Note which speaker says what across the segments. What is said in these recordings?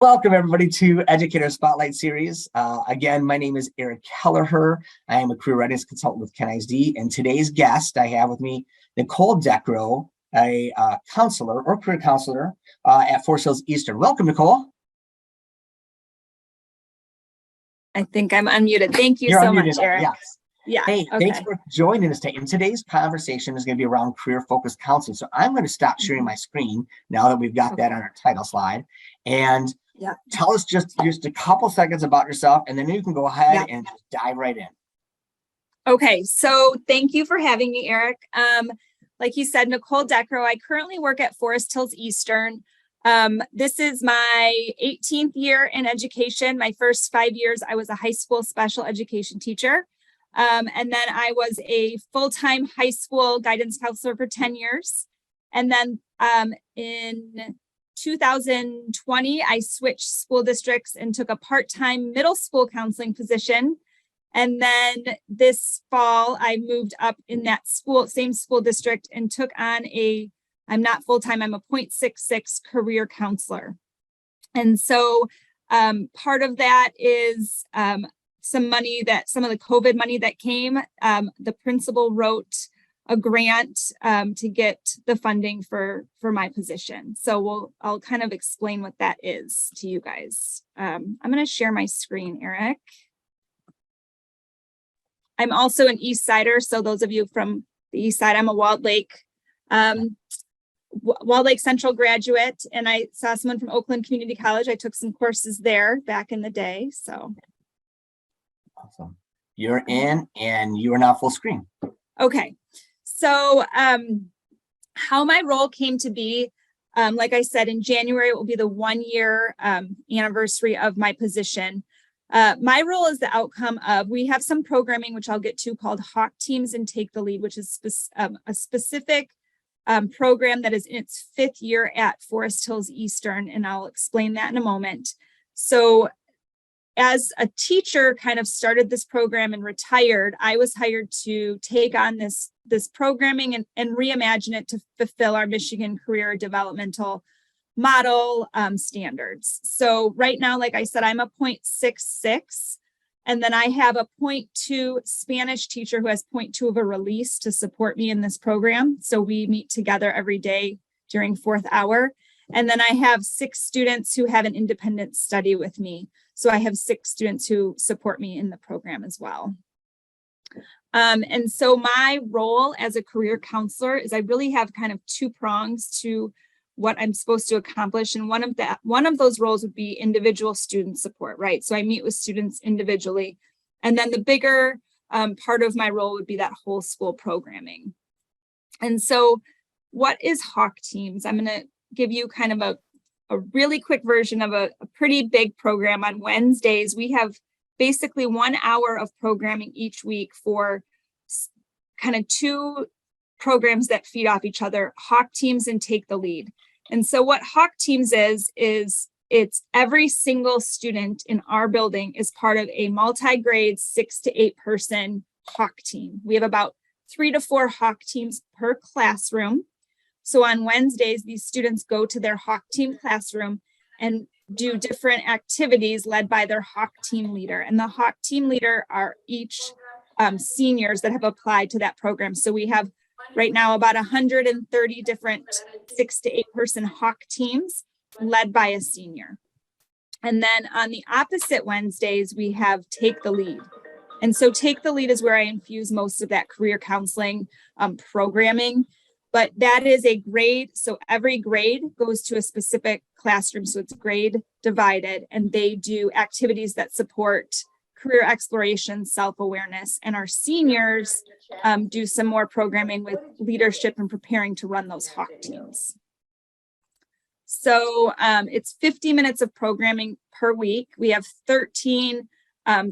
Speaker 1: Welcome everybody to Educator Spotlight Series. Again, my name is Eric Kelleher. I am a career readiness consultant with KenISD, and today's guest I have with me, Nicole Deckrow, a counselor or career counselor at Forest Hills Eastern. Welcome, Nicole.
Speaker 2: I think I'm unmuted. Thank you so much, Eric.
Speaker 1: Yes.
Speaker 2: Yeah.
Speaker 1: Hey, thanks for joining us today. And today's conversation is going to be around career-focused counseling. So I'm going to stop sharing my screen now that we've got that on our title slide. And tell us just a couple seconds about yourself, and then you can go ahead and just dive right in.
Speaker 2: Okay, so thank you for having me, Eric. Like you said, Nicole Deckrow. I currently work at Forest Hills Eastern. This is my 18th year in education. My first 5 years, I was a high school special education teacher. And then I was a full-time high school guidance counselor for 10 years. And then in 2020, I switched school districts and took a part-time middle school counseling position. And then this fall, I moved up in that same school district and took on I'm not full-time, I'm a 0.66 career counselor. And so part of that is some of the COVID money that came. The principal wrote a grant to get the funding for my position. So I'll kind of explain what that is to you guys. I'm going to share my screen, Eric. I'm also an East Sider. So those of you from the East Side, I'm a Walled Lake Central graduate, and I saw someone from Oakland Community College. I took some courses there back in the day. So
Speaker 1: awesome. You're in, and you are now full screen.
Speaker 2: Okay. So how my role came to be, like I said, in January, it will be the 1 year anniversary of my position. My role is the outcome of, we have some programming, which I'll get to, called Hawk Teams and Take the Lead, which is a specific program that is in its 5th year at Forest Hills Eastern, and I'll explain that in a moment. So as a teacher kind of started this program and retired, I was hired to take on this programming and reimagine it to fulfill our Michigan career developmental model standards. So right now, like I said, I'm a 0.66, and then I have a 0.2 Spanish teacher who has 0.2 of a release to support me in this program. So we meet together every day during 4th hour. And then I have 6 students who have an independent study with me. So I have 6 students who support me in the program as well. And so my role as a career counselor is I really have kind of 2 prongs to what I'm supposed to accomplish. And one of those roles would be individual student support, right? So I meet with students individually. And then the bigger part of my role would be that whole school programming. And so what is Hawk Teams? I'm going to give you kind of a really quick version of a pretty big program. On Wednesdays, we have basically 1 hour of programming each week for kind of 2 programs that feed off each other, Hawk Teams and Take the Lead. And so what Hawk Teams is it's every single student in our building is part of a multi-grade 6 to 8 person Hawk team. We have about 3 to 4 Hawk teams per classroom. So on Wednesdays, these students go to their Hawk team classroom and do different activities led by their Hawk team leader. And the Hawk team leader are each seniors that have applied to that program. So we have right now about 130 different 6 to 8 person Hawk teams led by a senior. And then on the opposite Wednesdays, we have Take the Lead. And so Take the Lead is where I infuse most of that career counseling programming. But that is a grade. So every grade goes to a specific classroom. So it's grade divided, and they do activities that support career exploration, self-awareness. And our seniors do some more programming with leadership and preparing to run those Hawk teams. So it's 50 minutes of programming per week. We have 13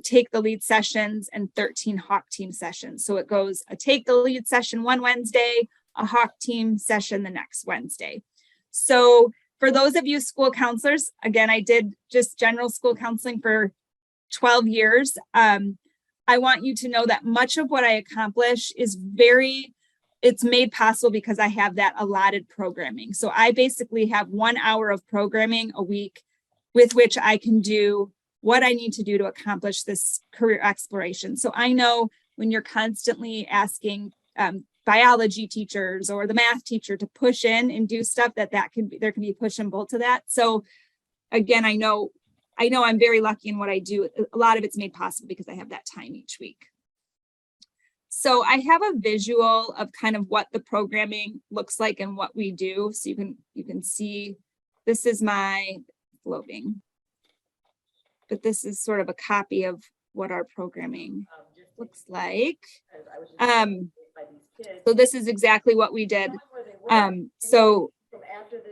Speaker 2: Take the Lead sessions and 13 Hawk team sessions. So it goes a Take the Lead session one Wednesday, a Hawk team session the next Wednesday. So for those of you school counselors, again, I did just general school counseling for 12 years. I want you to know that much of what I accomplish is it's made possible because I have that allotted programming. So I basically have 1 hour of programming a week with which I can do what I need to do to accomplish this career exploration. So I know when you're constantly asking biology teachers or the math teacher to push in and do stuff there can be push and pull to that. So again, I know I'm very lucky in what I do. A lot of it's made possible because I have that time each week. So I have a visual of kind of what the programming looks like and what we do. So you can see, this is my loading, but this is sort of a copy of what our programming looks like. So this is exactly what we did. So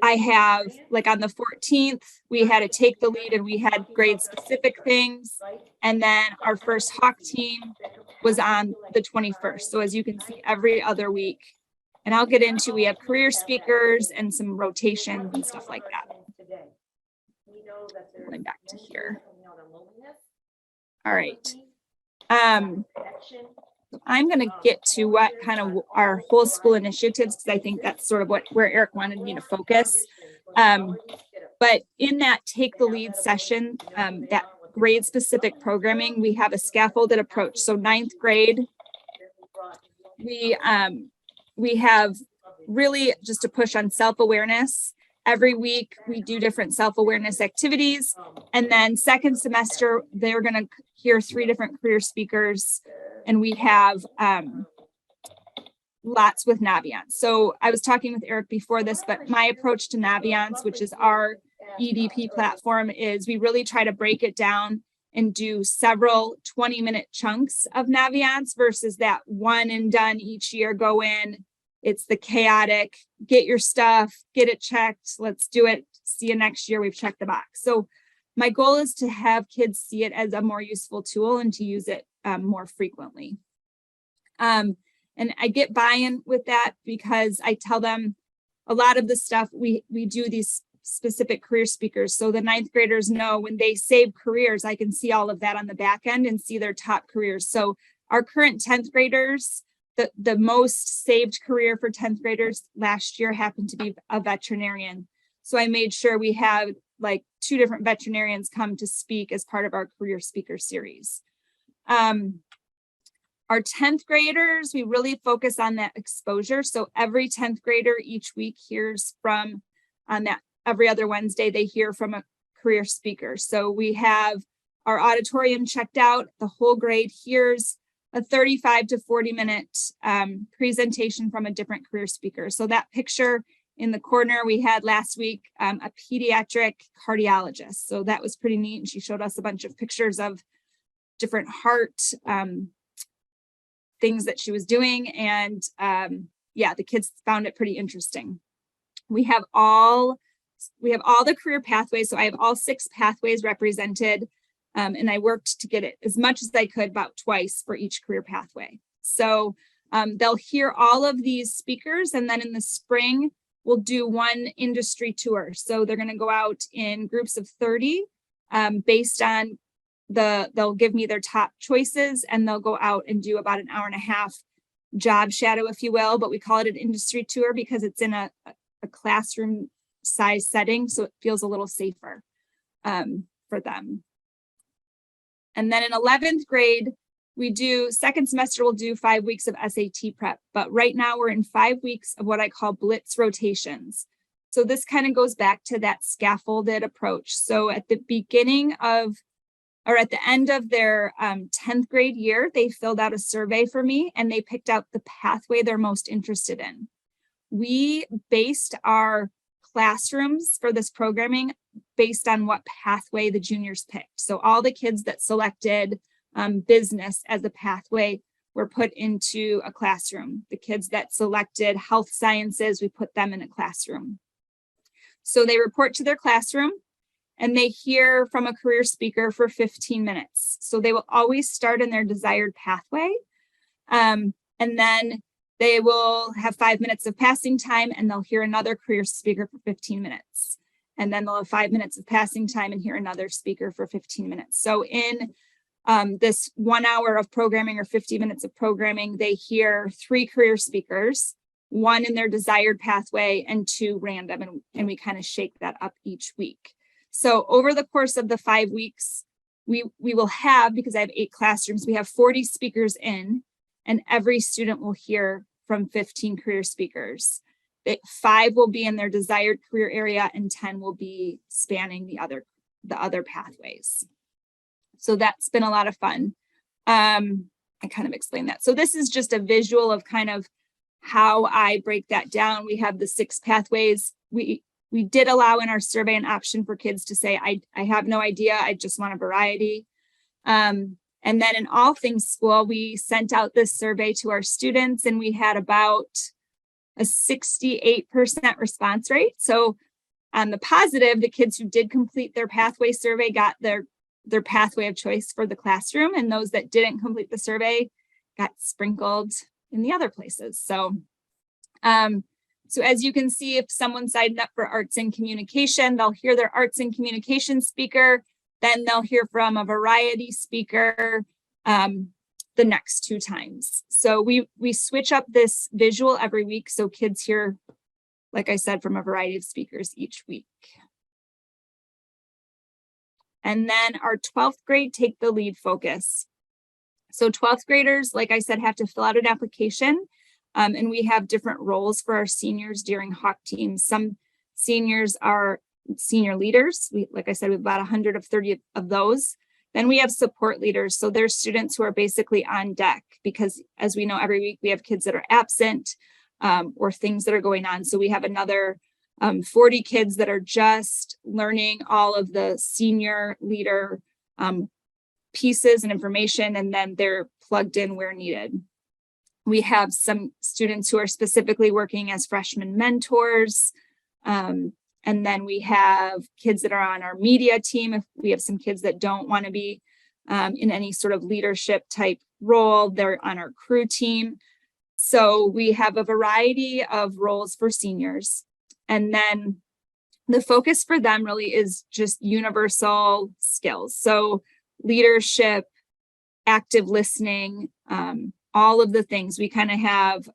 Speaker 2: I have, like on the 14th, we had to take the lead and we had grade specific things. And then our first Hawk team was on the 21st. So as you can see, every other week. And I'll get into, we have career speakers and some rotations and stuff like that. Going back to here. All right. I'm going to get to what kind of our whole school initiatives, because I think that's sort of where Eric wanted me to focus. But in that take the lead session, that grade specific programming, we have a scaffolded approach. So 9th grade, we have really just a push on self-awareness. Every week we do different self-awareness activities. And then second semester, they're going to hear 3 different career speakers. And we have lots with Naviance. So I was talking with Eric before this, but my approach to Naviance, which is our EDP platform, is we really try to break it down and do several 20-minute chunks of Naviance versus that one and done each year, go in. It's the chaotic, get your stuff, get it checked, let's do it, see you next year, we've checked the box. So my goal is to have kids see it as a more useful tool and to use it more frequently. And I get buy-in with that because I tell them a lot of the stuff we do these specific career speakers. So the 9th graders know when they save careers, I can see all of that on the back end and see their top careers. So our current 10th graders, the most saved career for 10th graders last year happened to be a veterinarian. So I made sure we have like 2 different veterinarians come to speak as part of our career speaker series. Our 10th graders, we really focus on that exposure. So every 10th grader each week hears from, on that every other Wednesday, they hear from a career speaker. So we have our auditorium checked out. The whole grade hears a 35 to 40 minute presentation from a different career speaker. So that picture in the corner we had last week, a pediatric cardiologist. So that was pretty neat. And she showed us a bunch of pictures of different heart things that she was doing. And yeah, the kids found it pretty interesting. We have all the career pathways. So I have all 6 pathways represented. And I worked to get it as much as I could, about twice for each career pathway. So they'll hear all of these speakers. And then in the spring, we'll do one industry tour. So they're going to go out in groups of 30 based on they'll give me their top choices, and they'll go out and do about an hour and a half job shadow, if you will, but we call it an industry tour because it's in a classroom size setting. So it feels a little safer for them. And then in 11th grade, we do second semester, we'll do 5 weeks of SAT prep, but right now we're in 5 weeks of what I call blitz rotations. So this kind of goes back to that scaffolded approach. So at the beginning of, or at the end of their 10th grade year, they filled out a survey for me and they picked out the pathway they're most interested in. We based our classrooms for this programming based on what pathway the juniors picked. So all the kids that selected business as a pathway were put into a classroom. The kids that selected health sciences, we put them in a classroom. So they report to their classroom and they hear from a career speaker for 15 minutes. So they will always start in their desired pathway. And then they will have 5 minutes of passing time and they'll hear another career speaker for 15 minutes. And then they'll have 5 minutes of passing time and hear another speaker for 15 minutes. So in this 1 hour of programming or 50 minutes of programming, they hear 3 career speakers, 1 in their desired pathway and 2 random. And we kind of shake that up each week. So over the course of the 5 weeks, we will have, because I have 8 classrooms, we have 40 speakers in, and every student will hear from 15 career speakers. 5 will be in their desired career area and 10 will be spanning the other pathways. So that's been a lot of fun. I kind of explained that. So this is just a visual of kind of how I break that down. We have the 6 pathways. We did allow in our survey an option for kids to say, I have no idea, I just want a variety. And then in all things school, we sent out this survey to our students and we had about a 68% response rate. So on the positive, the kids who did complete their pathway survey got their pathway of choice for the classroom, and those that didn't complete the survey got sprinkled in the other places. So, so as you can see, if someone signed up for arts and communication, they'll hear their arts and communication speaker, then they'll hear from a variety speaker the next 2 times. So we switch up this visual every week, so kids hear, like I said, from a variety of speakers each week. And then our 12th grade take the lead focus. So 12th graders, like I said, have to fill out an application. And we have different roles for our seniors during Hawk teams. Some seniors are senior leaders. Like I said, we have about 130 of those. Then we have support leaders. So there's students who are basically on deck because, as we know, every week we have kids that are absent or things that are going on. So we have another 40 kids that are just learning all of the senior leader pieces and information, and then they're plugged in where needed. We have some students who are specifically working as freshman mentors. And then we have kids that are on our media team. If we have some kids that don't want to be in any sort of leadership type role, they're on our crew team. So we have a variety of roles for seniors. And then the focus for them really is just universal skills. So leadership, active listening, all of the things. We kind of have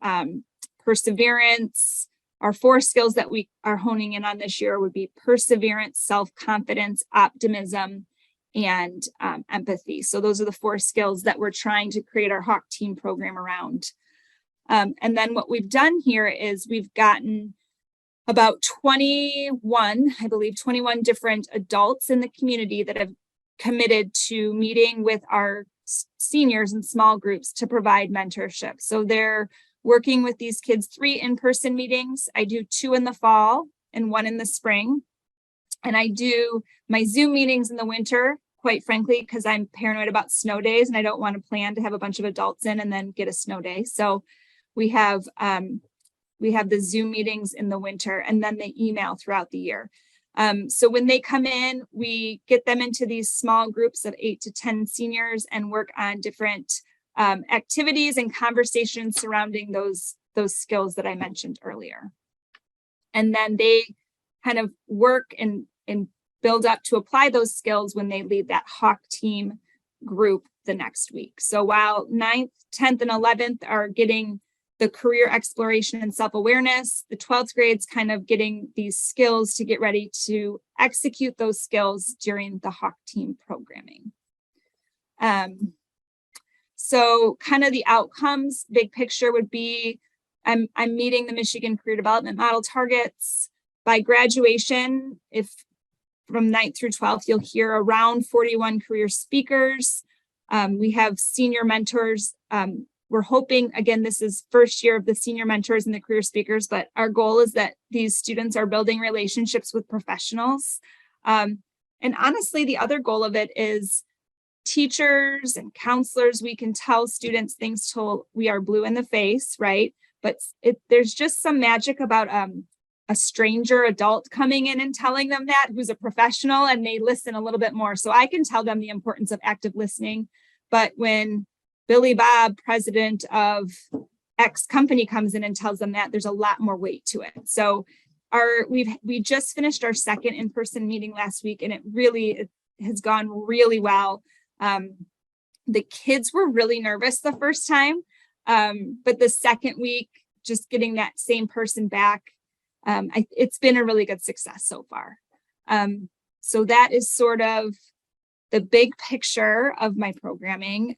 Speaker 2: perseverance. Our 4 skills that we are honing in on this year would be perseverance, self-confidence, optimism, and empathy. So those are the 4 skills that we're trying to create our Hawk team program around. And then what we've done here is we've gotten about 21 different adults in the community that have committed to meeting with our seniors in small groups to provide mentorship. So they're working with these kids 3 in-person meetings. I do 2 in the fall and 1 in the spring. And I do my Zoom meetings in the winter, quite frankly, because I'm paranoid about snow days and I don't want to plan to have a bunch of adults in and then get a snow day. So we have the Zoom meetings in the winter and then the email throughout the year. So when they come in, we get them into these small groups of 8 to 10 seniors and work on different activities and conversations surrounding those skills that I mentioned earlier. And then they kind of work and build up to apply those skills when they lead that Hawk team group the next week. So while 9th, 10th, and 11th are getting the career exploration and self-awareness, the 12th grade's kind of getting these skills to get ready to execute those skills during the Hawk team programming. So kind of the outcomes, big picture would be, I'm meeting the Michigan Career Development Model targets. By graduation, if from 9th through 12th, you'll hear around 41 career speakers. We have senior mentors. We're hoping, again, this is first year of the senior mentors and the career speakers, but our goal is that these students are building relationships with professionals. And honestly, the other goal of it is teachers and counselors, we can tell students things till we are blue in the face, right? But there's just some magic about a stranger adult coming in and telling them that, who's a professional, and they listen a little bit more. So I can tell them the importance of active listening. But when Billy Bob, president of X company, comes in and tells them that, there's a lot more weight to it. So we just finished our 2nd in-person meeting last week, and it has gone really well. The kids were really nervous the first time, but the 2nd week, just getting that same person back, it's been a really good success so far. So that is sort of the big picture of my programming.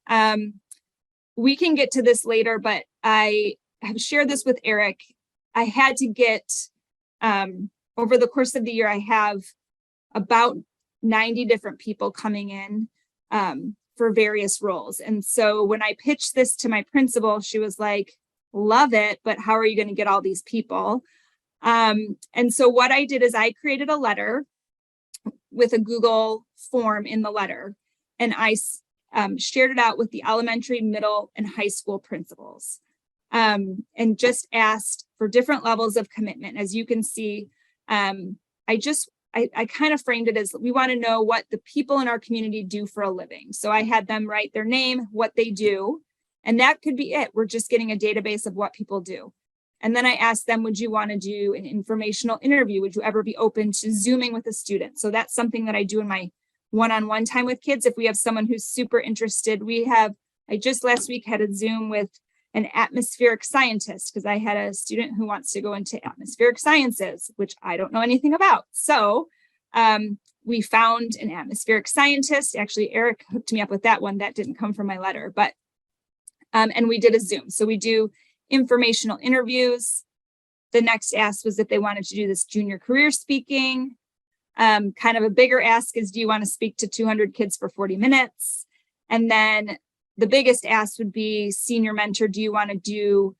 Speaker 2: We can get to this later, but I have shared this with Eric. I had to get, over the course of the year, I have about 90 different people coming in for various roles. And so when I pitched this to my principal, she was like, love it, but how are you going to get all these people? And so what I did is I created a letter with a Google form in the letter, and I shared it out with the elementary, middle, and high school principals, and just asked for different levels of commitment. As you can see, I kind of framed it as we want to know what the people in our community do for a living. So I had them write their name, what they do, and that could be it. We're just getting a database of what people do. And then I asked them, would you want to do an informational interview? Would you ever be open to Zooming with a student? So that's something that I do in my one-on-one time with kids. If we have someone who's super interested, I just last week had a Zoom with an atmospheric scientist, because I had a student who wants to go into atmospheric sciences, which I don't know anything about. So we found an atmospheric scientist. Actually, Eric hooked me up with that one. That didn't come from my letter, but, and we did a Zoom. So we do informational interviews. The next ask was if they wanted to do this junior career speaking. Kind of a bigger ask is, do you want to speak to 200 kids for 40 minutes? And then the biggest ask would be senior mentor. Do you want to do,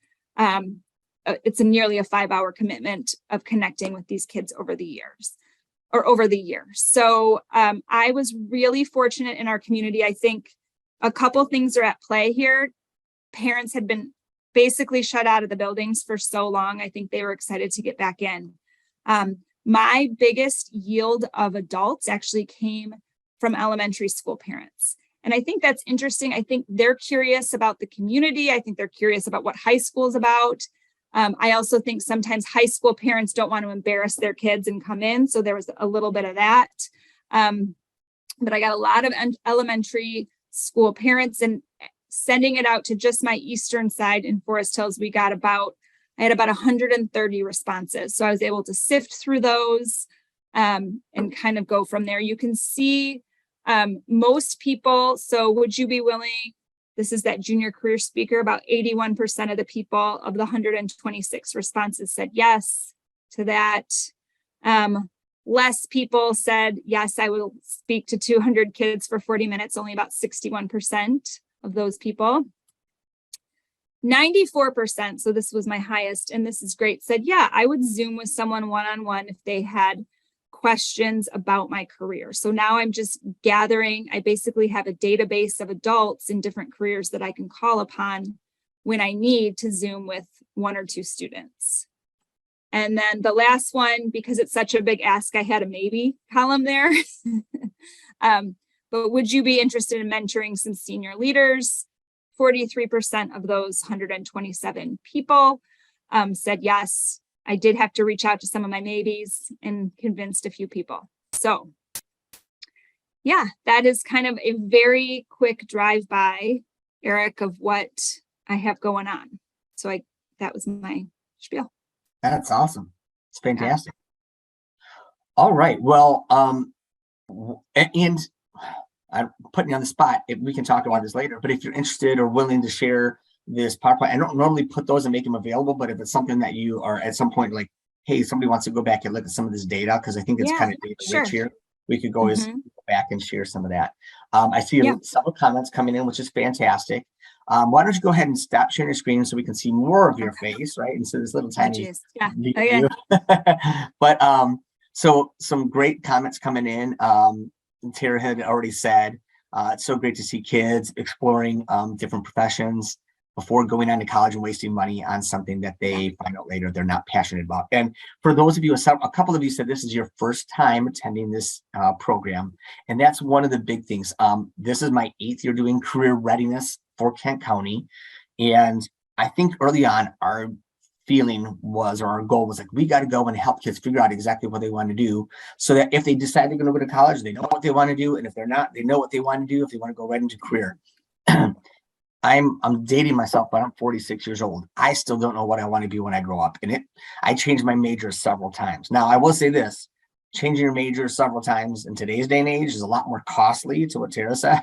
Speaker 2: it's nearly a 5-hour commitment of connecting with these kids over the years or over the year. So I was really fortunate in our community. I think a couple things are at play here. Parents had been basically shut out of the buildings for so long. I think they were excited to get back in. My biggest yield of adults actually came from elementary school parents. And I think that's interesting. I think they're curious about the community. I think they're curious about what high school is about. I also think sometimes high school parents don't want to embarrass their kids and come in. So there was a little bit of that. But I got a lot of elementary school parents, and sending it out to just my eastern side in Forest Hills, I had about 130 responses. So I was able to sift through those and kind of go from there. You can see most people. So would you be willing? This is that junior career speaker. About 81% of the people of the 126 responses said yes to that. Less people said, yes, I will speak to 200 kids for 40 minutes. Only about 61% of those people. 94%, so this was my highest, and this is great, said, yeah, I would Zoom with someone one-on-one if they had questions about my career. So now I'm just gathering, I basically have a database of adults in different careers that I can call upon when I need to Zoom with 1 or 2 students. And then the last one, because it's such a big ask, I had a maybe column there. But would you be interested in mentoring some senior leaders? 43% of those 127 people said yes. I did have to reach out to some of my maybes and convinced a few people. So yeah, that is kind of a very quick drive-by, Eric, of what I have going on. So that was my spiel.
Speaker 1: That's awesome. It's fantastic. All right. Well, and I'm putting you on the spot. If we can talk about this later, but if you're interested or willing to share this PowerPoint, I don't normally put those and make them available, but if it's something that you are at some point like, hey, somebody wants to go back and look at some of this data, because I think it's kind of data rich here, we could always go back and share some of that. I see several comments coming in, which is fantastic. Why don't you go ahead and stop sharing your screen so we can see more of your face, right? Instead of this little tiny view. But so some great comments coming in. Tara had already said, it's so great to see kids exploring different professions before going on to college and wasting money on something that they find out later they're not passionate about. And for those of you, a couple of you said this is your first time attending this program. And that's one of the big things. This is my 8th year doing career readiness for Kent County. And I think early on, our feeling was, or our goal was like, we got to go and help kids figure out exactly what they want to do, so that if they decide they're going to go to college, they know what they want to do. And if they're not, they know what they want to do if they want to go right into career. I'm dating myself, but I'm 46 years old. I still don't know what I want to be when I grow up. And I changed my major several times. Now, I will say this, changing your major several times in today's day and age is a lot more costly to what Tara said.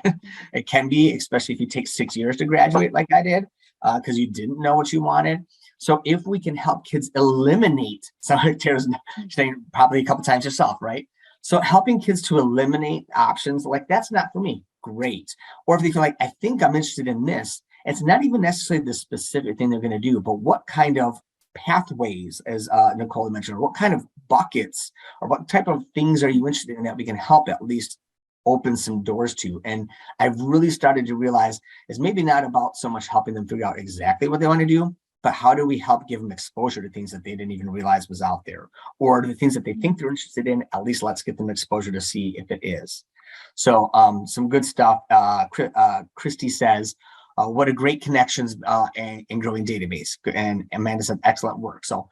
Speaker 1: It can be, especially if you take 6 years to graduate like I did, because you didn't know what you wanted. So if we can help kids eliminate, so Tara's saying probably a couple times yourself, right? So helping kids to eliminate options like that's not for me, great. Or if they feel like, I think I'm interested in this, it's not even necessarily the specific thing they're going to do, but what kind of pathways, as Nicole mentioned, or what kind of buckets or what type of things are you interested in that we can help at least open some doors to. And I've really started to realize it's maybe not about so much helping them figure out exactly what they want to do, but how do we help give them exposure to things that they didn't even realize was out there, or the things that they think they're interested in, at least let's get them exposure to see if it is. So some good stuff. Christy says, what a great connections and growing database. And Amanda said, excellent work. So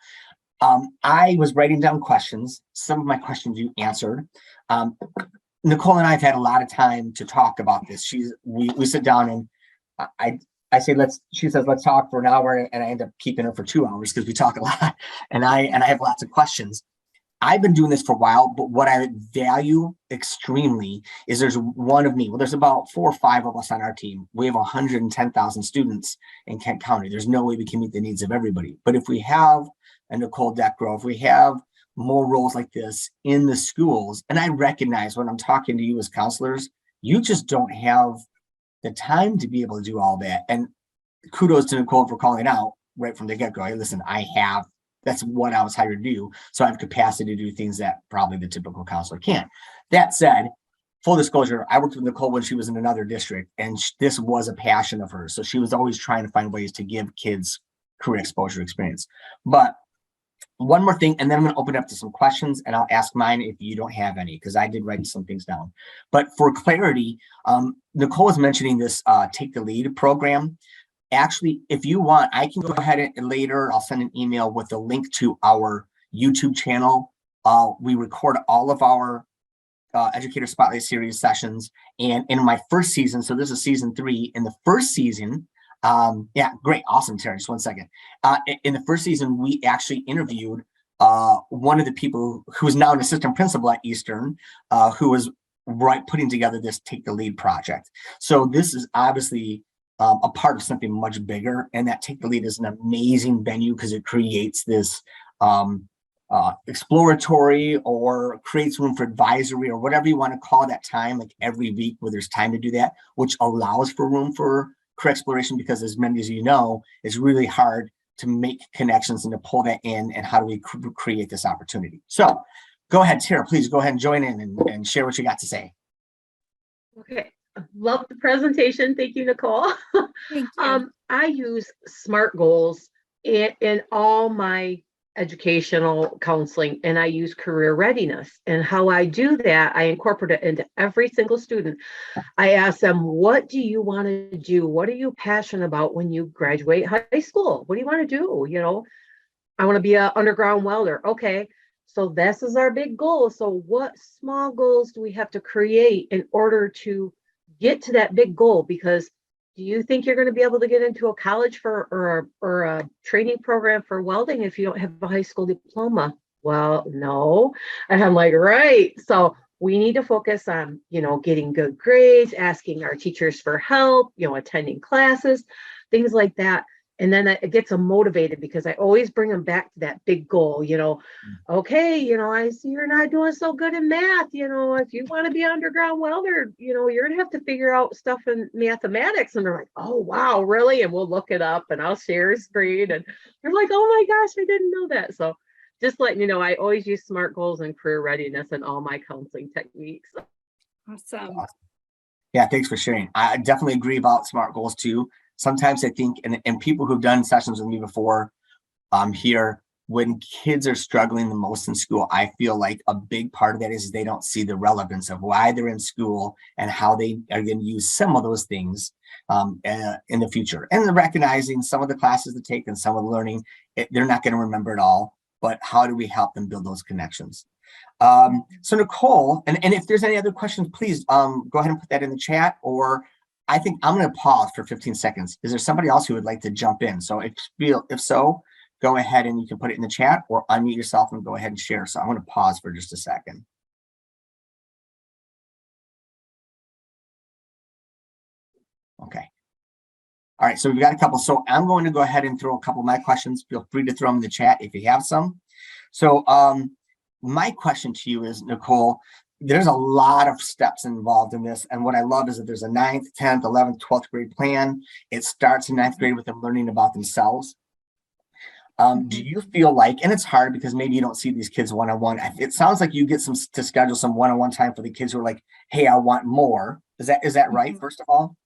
Speaker 1: I was writing down questions. Some of my questions you answered. Nicole and I have had a lot of time to talk about this. We sit down and I say, she says, let's talk for an hour. And I end up keeping her for 2 hours because we talk a lot. And I have lots of questions. I've been doing this for a while, but what I value extremely is there's one of me. Well, there's about 4 or 5 of us on our team. We have 110,000 students in Kent County. There's no way we can meet the needs of everybody. But if we have a Nicole Deckrow, if we have more roles like this in the schools, and I recognize when I'm talking to you as counselors, you just don't have the time to be able to do all that. And kudos to Nicole for calling out right from the get-go. Hey, listen, that's what I was hired to do. So I have capacity to do things that probably the typical counselor can't. That said, full disclosure, I worked with Nicole when she was in another district, and this was a passion of hers. So she was always trying to find ways to give kids career exposure experience. But one more thing, and then I'm going to open up to some questions, and I'll ask mine if you don't have any, because I did write some things down. But for clarity, Nicole is mentioning this Take the Lead program. Actually, if you want, I can go ahead and later I'll send an email with a link to our YouTube channel. We record all of our Educator Spotlight Series sessions. And in my first season, so this is season 3, in the first season, yeah, great, awesome, Terry, just 1 second. In the first season, we actually interviewed one of the people who is now an assistant principal at Eastern, who was putting together this Take the Lead project. So this is obviously a part of something much bigger, and that Take the Lead is an amazing venue because it creates this exploratory or creates room for advisory or whatever you want to call that time, like every week where there's time to do that, which allows for room for career exploration, because as many as you know, it's really hard to make connections and to pull that in, and how do we create this opportunity. So go ahead, Tara, please go ahead and join in and share what you got to say.
Speaker 3: Okay. Love the presentation. Thank you, Nicole.
Speaker 2: Thank you.
Speaker 3: I use SMART goals in all my educational counseling, and I use career readiness. And how I do that, I incorporate it into every single student. I ask them, what do you want to do? What are you passionate about when you graduate high school? What do you want to do? You know, I want to be an underground welder. Okay. So this is our big goal. So what small goals do we have to create in order to get to that big goal? Because do you think you're going to be able to get into a college or a training program for welding if you don't have a high school diploma? Well, no. And I'm like, right. So we need to focus on, getting good grades, asking our teachers for help, attending classes, things like that. And then it gets them motivated, because I always bring them back to that big goal, okay, I see you're not doing so good in math. If you want to be an underground welder, you're going to have to figure out stuff in mathematics. And they're like, oh, wow, really? And we'll look it up, and I'll share a screen, and they're like, oh my gosh, I didn't know that. So just letting you know, I always use SMART goals and career readiness in all my counseling techniques.
Speaker 2: Awesome.
Speaker 1: Yeah, thanks for sharing. I definitely agree about SMART goals too. Sometimes I think, and people who've done sessions with me before here, when kids are struggling the most in school, I feel like a big part of that is they don't see the relevance of why they're in school and how they are going to use some of those things in the future. And they're recognizing some of the classes to take and some of the learning, they're not going to remember it all, but how do we help them build those connections? So Nicole, and if there's any other questions, please go ahead and put that in the chat, or I think I'm going to pause for 15 seconds. Is there somebody else who would like to jump in? So if so, go ahead and you can put it in the chat or unmute yourself and go ahead and share. So I'm going to pause for just a second. Okay. All right, so we've got a couple. So I'm going to go ahead and throw a couple of my questions. Feel free to throw them in the chat if you have some. So my question to you is, Nicole, there's a lot of steps involved in this. And what I love is that there's a 9th, 10th, 11th, 12th grade plan. It starts in 9th grade with them learning about themselves. Do you feel like, and it's hard because maybe you don't see these kids one-on-one. It sounds like you get to schedule some one-on-one time for the kids who are like, hey, I want more. Is that right, first of all?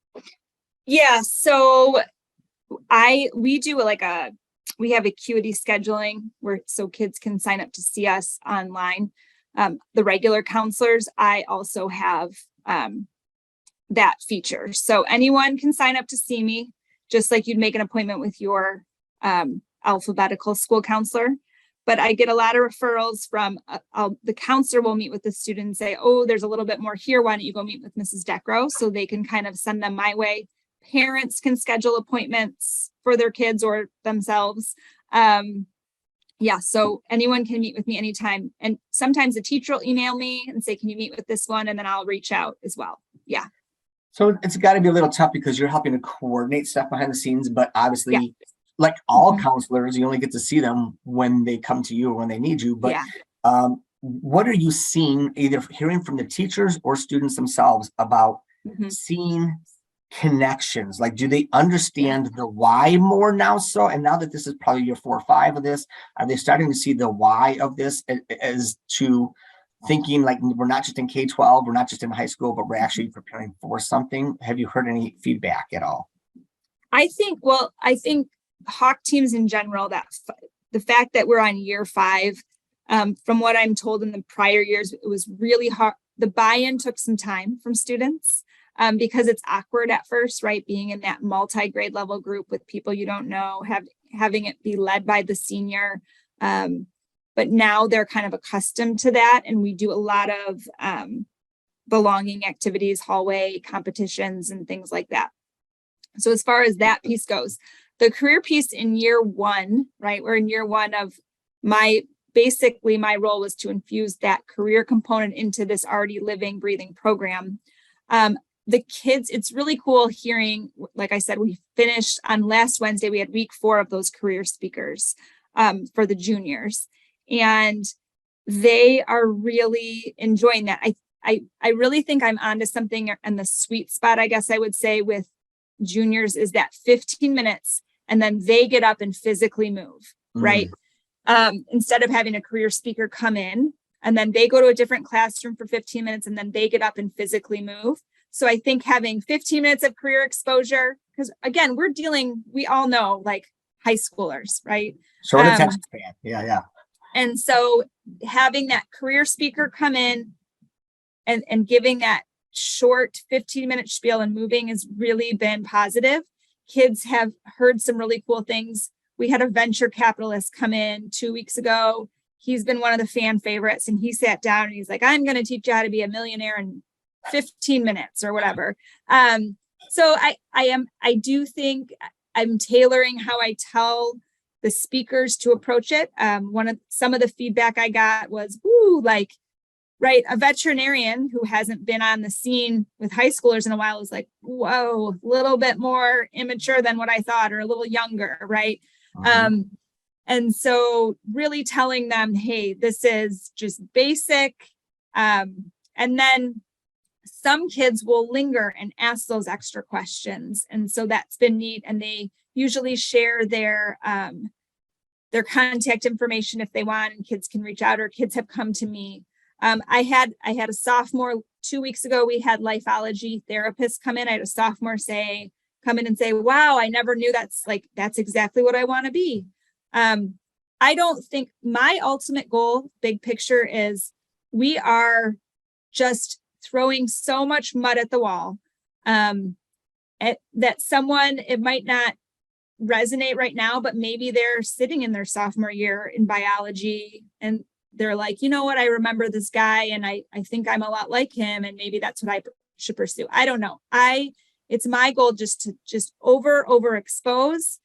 Speaker 2: Yeah, so we have acuity scheduling so kids can sign up to see us online. The regular counselors, I also have that feature. So anyone can sign up to see me, just like you'd make an appointment with your alphabetical school counselor. But I get a lot of referrals from the counselor will meet with the student and say, oh, there's a little bit more here. Why don't you go meet with Mrs. Deckrow? So they can kind of send them my way. Parents can schedule appointments for their kids or themselves. Yeah, so anyone can meet with me anytime. And sometimes a teacher will email me and say, can you meet with this one? And then I'll reach out as well. Yeah.
Speaker 1: So it's got to be a little tough because you're helping to coordinate stuff behind the scenes, but obviously, like all counselors, you only get to see them when they come to you or when they need you. But what are you seeing, either hearing from the teachers or students themselves about seeing connections? Like, do they understand the why more now? So, and now that this is probably year 4 or 5 of this, are they starting to see the why of this as to thinking like we're not just in K-12, we're not just in high school, but we're actually preparing for something? Have you heard any feedback at all?
Speaker 2: I think Hawk teams in general, that the fact that we're on year 5, from what I'm told in the prior years, it was really hard. The buy-in took some time from students. Because it's awkward at first, right? Being in that multi-grade level group with people you don't know, having it be led by the senior. But now they're kind of accustomed to that. And we do a lot of belonging activities, hallway competitions, and things like that. So as far as that piece goes, the career piece in year 1, right? We're in year 1 of basically my role was to infuse that career component into this already living, breathing program. The kids, it's really cool hearing, like I said, we finished on last Wednesday, we had week 4 of those career speakers for the juniors, and they are really enjoying that. I really think I'm onto something, and the sweet spot, I guess I would say, with juniors is that 15 minutes, and then they get up and physically move, right? Instead of having a career speaker come in, and then they go to a different classroom for 15 minutes, and then they get up and physically move. So I think having 15 minutes of career exposure, because again, we all know, like, high schoolers, right?
Speaker 1: Short attention span. Yeah.
Speaker 2: And so having that career speaker come in and giving that short 15-minute spiel and moving has really been positive. Kids have heard some really cool things. We had a venture capitalist come in 2 weeks ago. He's been one of the fan favorites, and he sat down and he's like, I'm going to teach you how to be a millionaire in 15 minutes or whatever. So I do think I'm tailoring how I tell the speakers to approach it. Some of the feedback I got was, right, a veterinarian who hasn't been on the scene with high schoolers in a while is like, whoa, a little bit more immature than what I thought, or a little younger, right? And so really telling them, hey, this is just basic. And then some kids will linger and ask those extra questions. And so that's been neat. And they usually share their contact information if they want, and kids can reach out, or kids have come to me. I had a sophomore 2 weeks ago. We had lifeology therapists come in. I had a sophomore come in and say, wow, I never knew that's exactly what I want to be. I don't think my ultimate goal, big picture, is we are just throwing so much mud at the wall that it might not resonate right now, but maybe they're sitting in their sophomore year in biology and they're like, you know what, I remember this guy and I think I'm a lot like him, and maybe that's what I should pursue. I don't know. It's my goal just to overexpose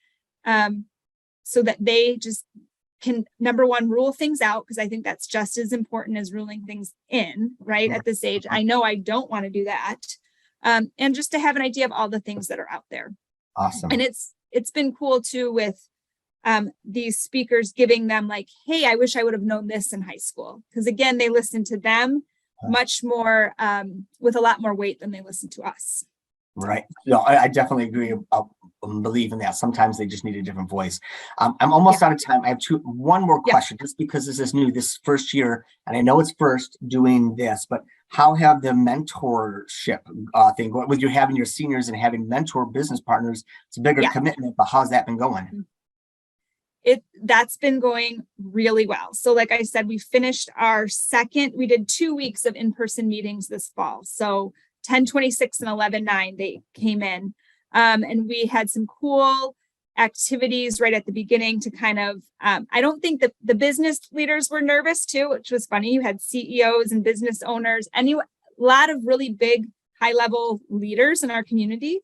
Speaker 2: so that they just can, number one, rule things out, because I think that's just as important as ruling things in, right? At this age, I know I don't want to do that. And just to have an idea of all the things that are out there.
Speaker 1: Awesome.
Speaker 2: And it's been cool too with these speakers giving them like, hey, I wish I would have known this in high school. Because again, they listen to them much more with a lot more weight than they listen to us.
Speaker 1: Right. No, I definitely agree. Believe in that. Sometimes they just need a different voice. I'm almost out of time. I have one more question, just because this is new, this first year, and I know it's first doing this, but how have the mentorship thing, with you having your seniors and having mentor business partners, it's a bigger commitment, but how's that been going?
Speaker 2: That's been going really well. So like I said, we finished we did 2 weeks of in-person meetings this fall. So 10/26 and 11/9, they came in. And we had some cool activities right at the beginning to kind of, I don't think that the business leaders were nervous too, which was funny. You had CEOs and business owners, and a lot of really big, high level leaders in our community.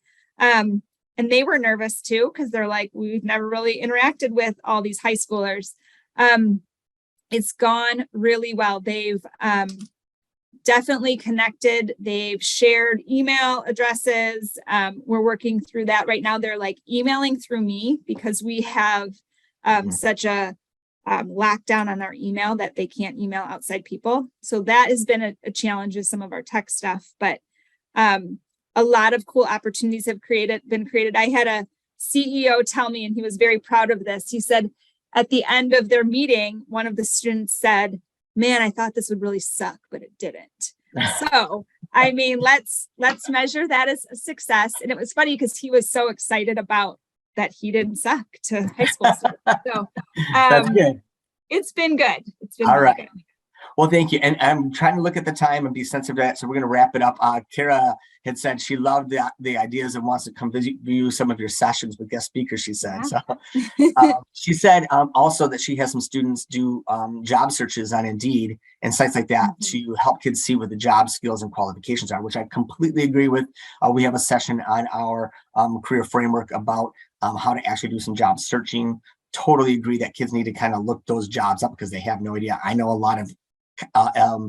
Speaker 2: And they were nervous too, because they're like, we've never really interacted with all these high schoolers. It's gone really well. They've definitely connected. They've shared email addresses. We're working through that right now. They're like emailing through me because we have such a lockdown on our email that they can't email outside people. So that has been a challenge with some of our tech stuff, but a lot of cool opportunities have been created. I had a CEO tell me, and he was very proud of this. He said at the end of their meeting, one of the students said, man, I thought this would really suck, but it didn't. So, I mean, let's measure that as a success. And it was funny because he was so excited about that he didn't suck to high school students. So
Speaker 1: That's good.
Speaker 2: It's been good. It's been
Speaker 1: all
Speaker 2: really
Speaker 1: right.
Speaker 2: good.
Speaker 1: Well, thank you. And I'm trying to look at the time and be sensitive to that. So we're going to wrap it up. Kara had said she loved the ideas and wants to come view some of your sessions with guest speakers, she said. So she said also that she has some students do job searches on Indeed and sites like that to help kids see what the job skills and qualifications are, which I completely agree with. We have a session on our career framework about how to actually do some job searching. Totally agree that kids need to kind of look those jobs up because they have no idea. I know a lot of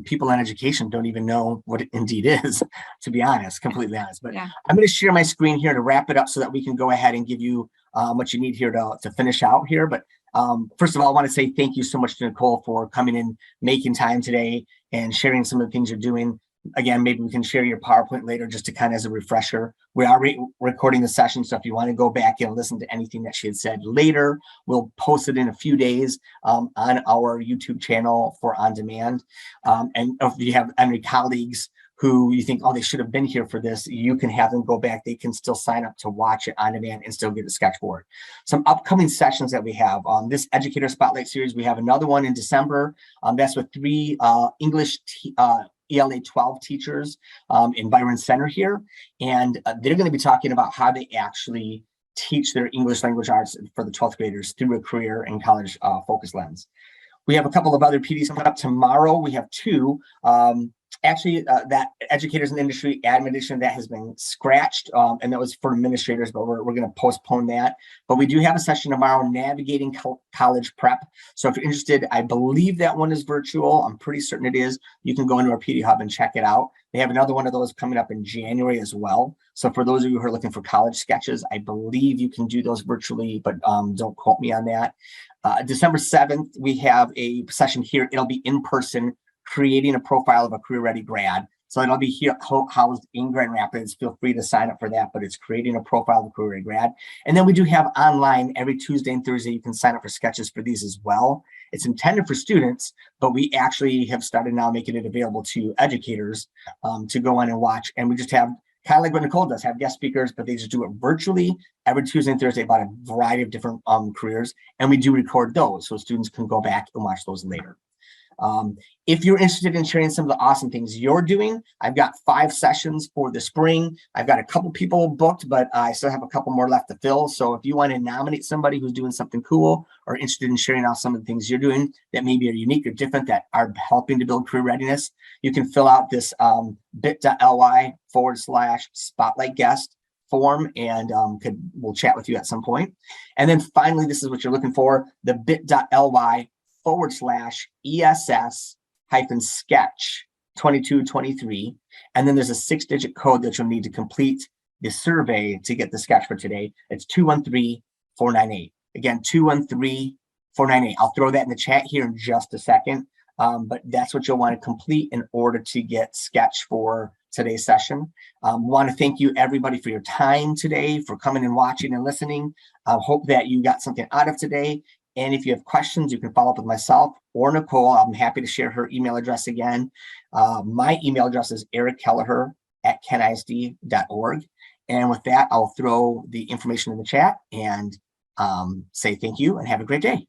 Speaker 1: people in education don't even know what Indeed is, to be honest, completely honest. But I'm going to share my screen here to wrap it up so that we can go ahead and give you what you need here to finish out here. But first of all, I want to say thank you so much to Nicole for coming in, making time today and sharing some of the things you're doing. Again, maybe we can share your PowerPoint later just to kind of as a refresher. We are recording the session, so if you want to go back and listen to anything that she had said later, we'll post it in a few days on our YouTube channel for On Demand. And if you have any colleagues who you think, oh, they should have been here for this, you can have them go back. They can still sign up to watch it on demand and still get a sketchboard. Some upcoming sessions that we have on this Educator Spotlight series, we have another one in December. That's with 3 English ELA 12 teachers in Byron Center here. And they're going to be talking about how they actually teach their English language arts for the 12th graders through a career and college focus lens. We have a couple of other PDs coming up tomorrow. We have 2. That Educators in the Industry Admin Edition that has been scratched, and that was for administrators, but we're going to postpone that. But we do have a session tomorrow, Navigating College Prep. So if you're interested, I believe that one is virtual. I'm pretty certain it is. You can go into our PD Hub and check it out. They have another one of those coming up in January as well. So for those of you who are looking for college sketches, I believe you can do those virtually, but don't quote me on that. December 7th, we have a session here. It'll be in person, creating a profile of a career-ready grad. So it'll be here housed in Grand Rapids. Feel free to sign up for that, but it's creating a profile of a career-ready grad. And then we do have online every Tuesday and Thursday. You can sign up for sketches for these as well. It's intended for students, but we actually have started now making it available to educators to go on and watch. And we just have, kind of like what Nicole does, have guest speakers, but they just do it virtually every Tuesday and Thursday about a variety of different careers. And we do record those so students can go back and watch those later. If you're interested in sharing some of the awesome things you're doing, I've got 5 sessions for the spring. I've got a couple people booked, but I still have a couple more left to fill. So if you want to nominate somebody who's doing something cool or interested in sharing out some of the things you're doing that maybe are unique or different that are helping to build career readiness, you can fill out this bit.ly/spotlight guest. form and we'll chat with you at some point. And then finally, this is what you're looking for, the bit.ly/ESS-sketch 2223. And then there's a 6-digit code that you'll need to complete the survey to get the sketch for today. It's 213498. Again, 213498. I'll throw that in the chat here in just a second. But that's what you'll want to complete in order to get sketch for today's session. Want to thank you everybody for your time today, for coming and watching and listening. Hope that you got something out of today. And if you have questions, you can follow up with myself or Nicole. I'm happy to share her email address again. My email address is erickelleher@kenisd.org. And with that, I'll throw the information in the chat and say thank you and have a great day.